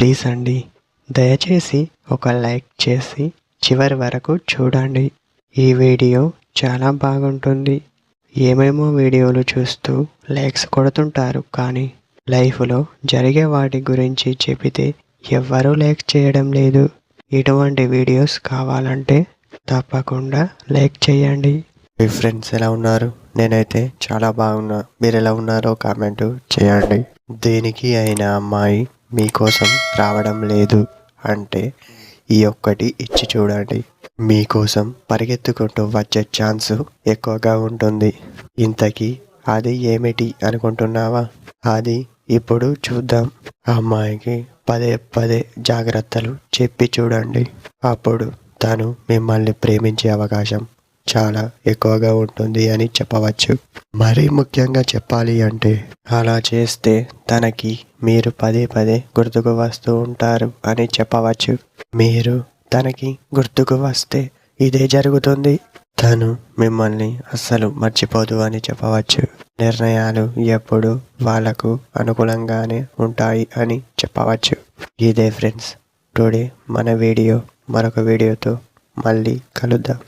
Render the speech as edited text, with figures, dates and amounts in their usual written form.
Please అండి, దయచేసి ఒక లైక్ చేసి చివరి వరకు చూడండి. ఈ వీడియో చాలా బాగుంటుంది. ఏమేమో వీడియోలు చూస్తూ లైక్స్ కొడుతుంటారు, కానీ లైఫ్లో జరిగే వాటి గురించి చెబితే ఎవ్వరూ లైక్ చేయడం లేదు. ఇటువంటి వీడియోస్ కావాలంటే తప్పకుండా లైక్ చేయండి. మీ ఫ్రెండ్స్ ఎలా ఉన్నారు? నేనైతే చాలా బాగున్నా. మీరు ఎలా ఉన్నారో కామెంట్ చేయండి. దేనికి అయినా అమ్మాయి మీకోసం రావడం లేదు అంటే ఈ ఒక్కటి ఇచ్చి చూడండి. మీకోసం పరిగెత్తుకుంటూ వచ్చే ఛాన్స్ ఎక్కువగా ఉంటుంది. ఇంతకీ అది ఏమిటి అనుకుంటున్నావా? అది ఇప్పుడు చూద్దాం. అమ్మాయికి పదే పదే జాగ్రత్తలు చెప్పి చూడండి. అప్పుడు తను మిమ్మల్ని ప్రేమించే అవకాశం చాలా ఎక్కువగా ఉంటుంది అని చెప్పవచ్చు. మరీ ముఖ్యంగా చెప్పాలి అంటే అలా చేస్తే తనకి మీరు పదే పదే గుర్తుకు వస్తూ ఉంటారు అని చెప్పవచ్చు. మీరు తనకి గుర్తుకు వస్తే ఇదే జరుగుతుంది. తను మిమ్మల్ని అస్సలు మర్చిపోదు అని చెప్పవచ్చు. నిర్ణయాలు ఎప్పుడు వాళ్ళకు అనుకూలంగానే ఉంటాయి అని చెప్పవచ్చు. ఇదే ఫ్రెండ్స్ టుడే మన వీడియో. మరొక వీడియోతో మళ్ళీ కలుద్దాం.